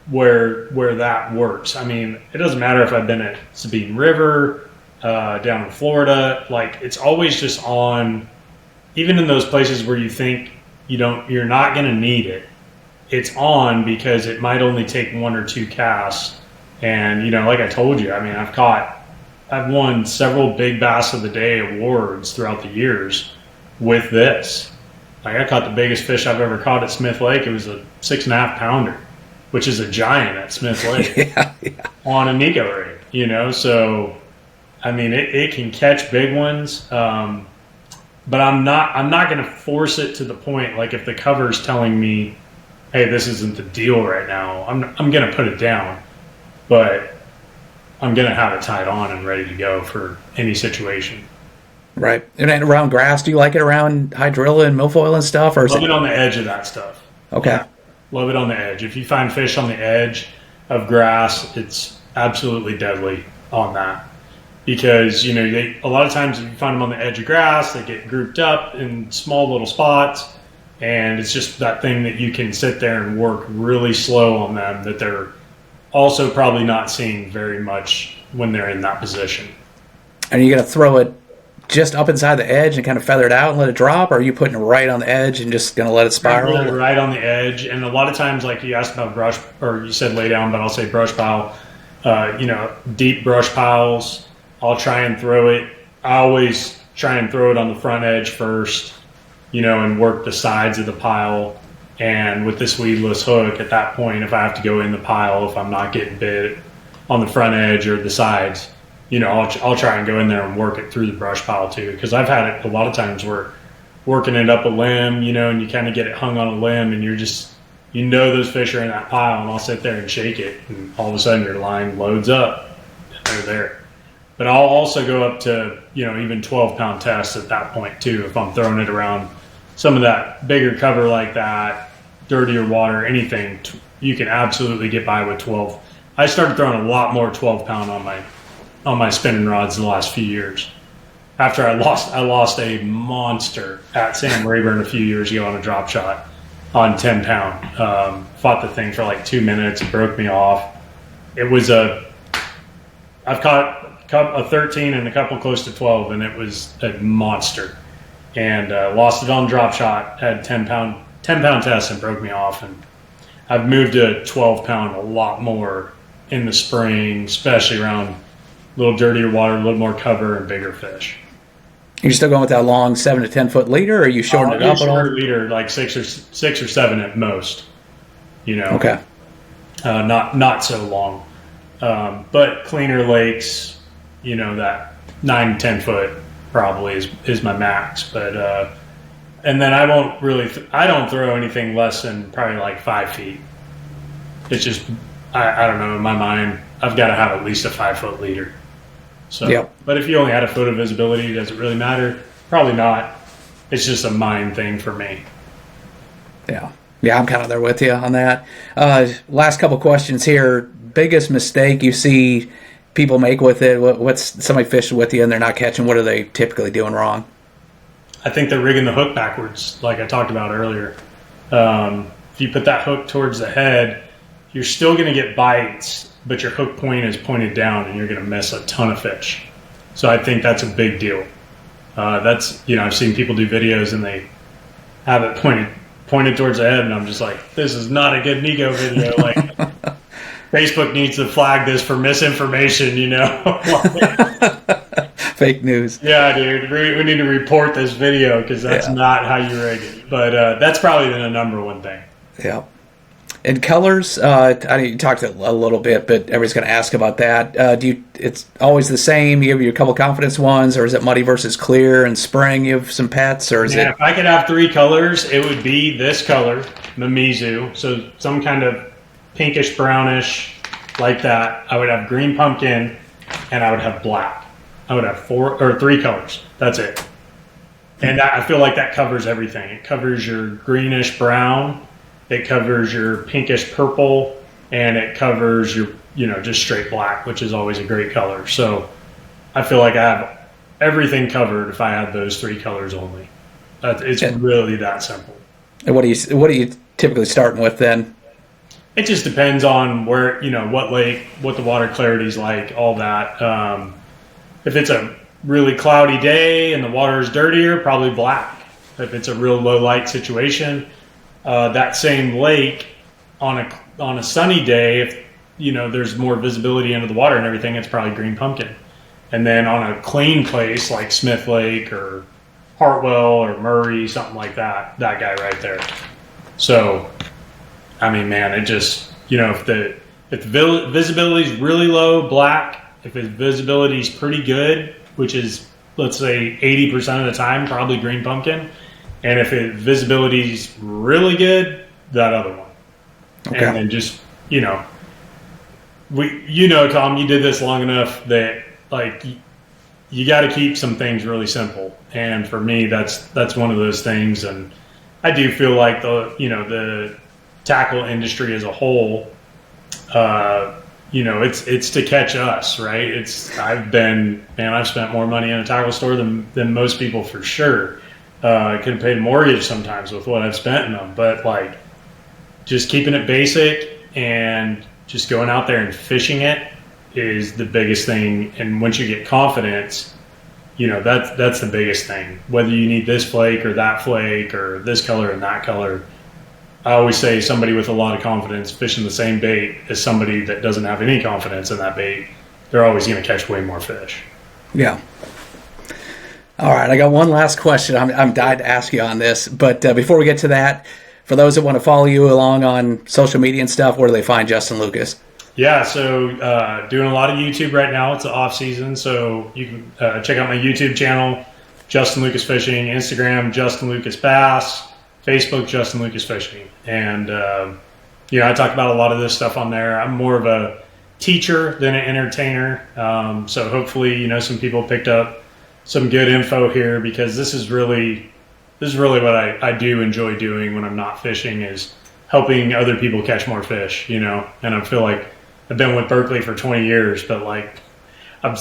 where that works. I mean, it doesn't matter if I've been at Sabine River, down in Florida, like it's always just on, even in those places where you think you're not going to need it. It's on because it might only take one or two casts. And, like I told you, I mean, I've won several Big Bass of the Day awards throughout the years with this. Like I caught the biggest fish I've ever caught at Smith Lake. It was a 6.5 pounder, which is a giant at Smith Lake yeah. on a Neko rig, so I mean, it can catch big ones, but I'm not going to force it to the point, like if the cover's telling me, hey, this isn't the deal right now, I'm going to put it down, but I'm going to have it tied on and ready to go for any situation. Right. And around grass, do you like it around hydrilla and milfoil and stuff? Or Love it on the edge of that stuff. Okay. Yeah. Love it on the edge. If you find fish on the edge of grass, it's absolutely deadly on that. Because, a lot of times if you find them on the edge of grass, they get grouped up in small little spots. And it's just that thing that you can sit there and work really slow on them that they're also probably not seeing very much when they're in that position. And you're going to throw it just up inside the edge and kind of feather it out and let it drop? Or are you putting it right on the edge and just going to let it spiral? Right on the edge. And a lot of times, like you asked about brush, or you said lay down, but I'll say brush pile. Deep brush piles, I'll try and throw it. I always try and throw it on the front edge first, and work the sides of the pile. And with this weedless hook, at that point, if I have to go in the pile, if I'm not getting bit on the front edge or the sides, I'll try and go in there and work it through the brush pile too. Because I've had it a lot of times where working it up a limb, and you kind of get it hung on a limb, and you're just, those fish are in that pile, and I'll sit there and shake it, and all of a sudden your line loads up, and they're there. But I'll also go up to, even 12-pound tests at that point too, if I'm throwing it around some of that bigger cover like that, dirtier water, anything, you can absolutely get by with 12. I started throwing a lot more 12-pound on my spinning rods in the last few years. After I lost a monster at Sam Rayburn a few years ago on a drop shot on 10-pound. Fought the thing for like 2 minutes, it broke me off. It was I've caught a 13 and a couple close to 12, and it was a monster. And lost it on drop shot, had 10-pound test and broke me off. And I've moved to 12-pound a lot more in the spring, especially around a little dirtier water, a little more cover, and bigger fish. You're still going with that long 7 to 10 foot leader, or are you shorting it up at all? Leader, like six or 7 at most. Okay. Not so long, but cleaner lakes. That 9 to 10 foot probably is my max. But and then I won't really. I don't throw anything less than probably like 5 feet. It's just I don't know. In my mind, I've got to have at least a 5 foot leader. So, yep. But if you only had a foot of visibility, does it really matter? Probably not. It's just a mind thing for me. Yeah, I'm kind of there with you on that. Last couple questions here. Biggest mistake you see people make with it? What's somebody fishing with you and they're not catching? What are they typically doing wrong? I think they're rigging the hook backwards, like I talked about earlier. If you put that hook towards the head, you're still going to get bites, but your hook point is pointed down, and you're going to miss a ton of fish. So I think that's a big deal. I've seen people do videos and they have it pointed towards the head, and I'm just like, this is not a good Neko video. Like, Facebook needs to flag this for misinformation, Fake news. Yeah, dude. We need to report this video because that's not how you rig it. But that's probably the number one thing. Yeah. And colors, you talked a little bit, but everybody's going to ask about that. It's always the same? You have your couple confidence ones, or is it muddy versus clear? And spring, you have some pets, or is it? If I could have 3 colors, it would be this color, Mumizu. So some kind of pinkish brownish like that. I would have green pumpkin, and I would have black. I would have 4 or 3 colors. That's it. And I feel like that covers everything. It covers your greenish brown, it covers your pinkish purple, and it covers your, just straight black, which is always a great color. So I feel like I have everything covered if I had those 3 colors only. It's really that simple. And what are you typically starting with then? It just depends on where, what lake, what the water clarity is like, all that. If it's a really cloudy day and the water is dirtier, probably black. If it's a real low light situation, that same lake on a sunny day, if there's more visibility into the water and everything, it's probably green pumpkin. And then on a clean place like Smith Lake or Hartwell or Murray, something like that guy right there. So, I mean, man, it just, if the visibility is really low, black. If the visibility is pretty good, which is, let's say 80% of the time, probably green pumpkin. And if visibility is really good, that other one. Okay. And then just, Tom, you did this long enough that like you got to keep some things really simple. And for me, that's one of those things. And I do feel like the tackle industry as a whole, it's to catch us, right? I've spent more money in a tackle store than most people for sure. I could have paid a mortgage sometimes with what I've spent in them, but like just keeping it basic and just going out there and fishing it is the biggest thing. And once you get confidence, that's the biggest thing. Whether you need this flake or that flake or this color and that color, I always say somebody with a lot of confidence fishing the same bait as somebody that doesn't have any confidence in that bait, they're always going to catch way more fish. Yeah. All right, I got one last question. I'm dying to ask you on this, but before we get to that, for those that want to follow you along on social media and stuff, where do they find Justin Lucas? Yeah, so doing a lot of YouTube right now. It's the off season, so you can check out my YouTube channel, Justin Lucas Fishing, Instagram, Justin Lucas Bass, Facebook, Justin Lucas Fishing. And, I talk about a lot of this stuff on there. I'm more of a teacher than an entertainer. So hopefully, some people picked up some good info here, because this is really what I do enjoy doing when I'm not fishing, is helping other people catch more fish, and I feel like I've been with Berkeley for 20 years, but like I'm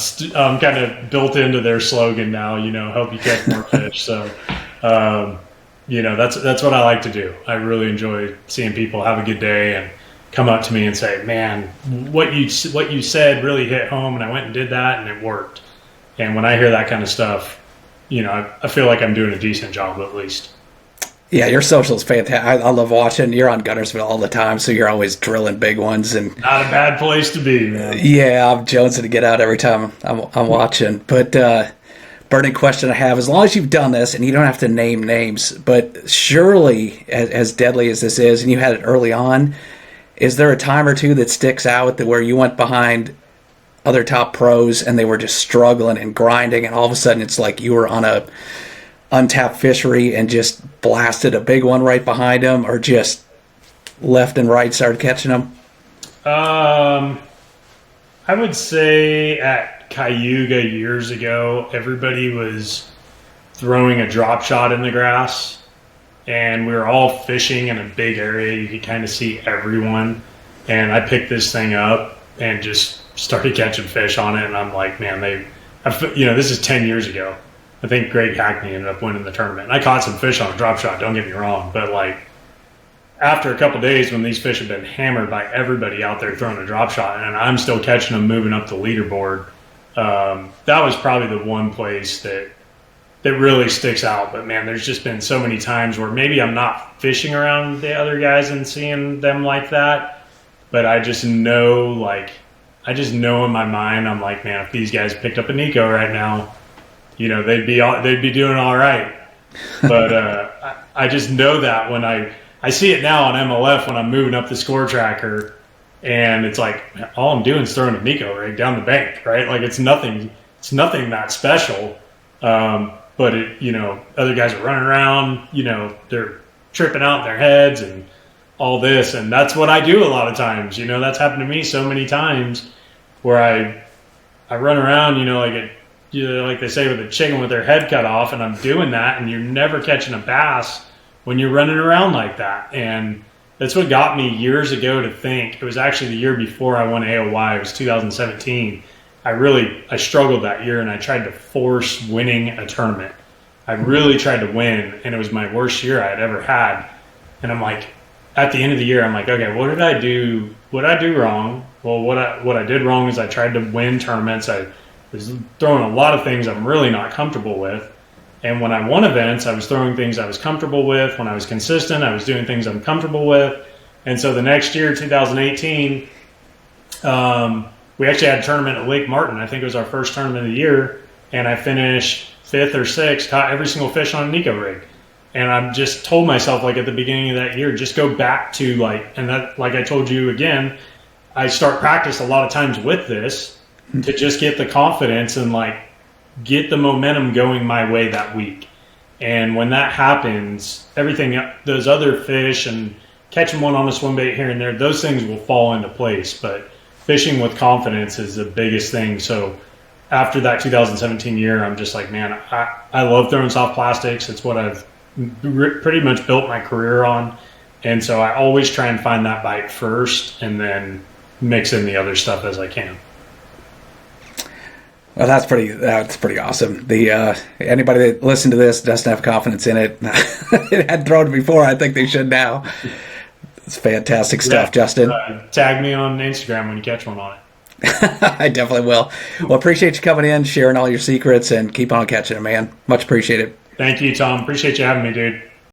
kind of built into their slogan now, help you catch more fish. So, that's what I like to do. I really enjoy seeing people have a good day and come up to me and say, man, what you said really hit home, and I went and did that and it worked. And when I hear that kind of stuff, I feel like I'm doing a decent job at least. Yeah, your social is fantastic. I love watching. You're on Gunnersville all the time, so you're always drilling big ones. And not a bad place to be, man. Yeah, I'm jonesing to get out every time I'm watching. But burning question I have, as long as you've done this, and you don't have to name names, but surely, as deadly as this is, and you had it early on, is there a time or two that sticks out that where you went behind other top pros and they were just struggling and grinding, and all of a sudden it's like you were on a untapped fishery and just blasted a big one right behind them, or just left and right started catching them? I would say at Cayuga years ago, everybody was throwing a drop shot in the grass, and we were all fishing in a big area. You could kind of see everyone, and I picked this thing up and just started catching fish on it. And I'm like, man, this is 10 years ago. I think Greg Hackney ended up winning the tournament. And I caught some fish on a drop shot, don't get me wrong, but like after a couple days when these fish have been hammered by everybody out there throwing a drop shot, and I'm still catching them moving up the leaderboard, that was probably the one place that really sticks out. But man, there's just been so many times where maybe I'm not fishing around the other guys and seeing them like that, but I just know in my mind, I'm like, man, if these guys picked up a Neko right now, they'd be doing all right. But I just know that when I see it now on MLF when I'm moving up the score tracker, and it's like all I'm doing is throwing a Neko right down the bank, right? Like it's nothing that special. But other guys are running around, they're tripping out their heads and all this, and that's what I do a lot of times. That's happened to me so many times where I run around, like they say with a chicken with their head cut off, and I'm doing that, and you're never catching a bass when you're running around like that. And that's what got me years ago to think. It was actually the year before I won AOY. It was 2017. I struggled that year, and I tried to force winning a tournament. I really tried to win, and it was my worst year I had ever had. And I'm like, at the end of the year, I'm like, okay, what did I do? What did I do wrong? Well, what I did wrong is I tried to win tournaments. I was throwing a lot of things I'm really not comfortable with. And when I won events, I was throwing things I was comfortable with. When I was consistent, I was doing things I'm comfortable with. And so the next year, 2018, we actually had a tournament at Lake Martin. I think it was our first tournament of the year. And I finished 5th or 6th, caught every single fish on a Neko rig. And I just told myself, like, at the beginning of that year, just go back to, like I told you again, I start practice a lot of times with this to just get the confidence and, like, get the momentum going my way that week. And when that happens, everything, those other fish and catching one on a swim bait here and there, those things will fall into place. But fishing with confidence is the biggest thing. So after that 2017 year, I'm just like, man, I love throwing soft plastics. It's what I've pretty much built my career on. And so I always try and find that bite first and then mix in the other stuff as I can. Well, that's pretty awesome. Anybody that listened to this doesn't have confidence in it. It had thrown it before. I think they should now. It's fantastic stuff, Justin. Tag me on Instagram when you catch one on it. I definitely will. Well, appreciate you coming in, sharing all your secrets, and keep on catching them, man. Much appreciated. Thank you, Tom. Appreciate you having me, dude.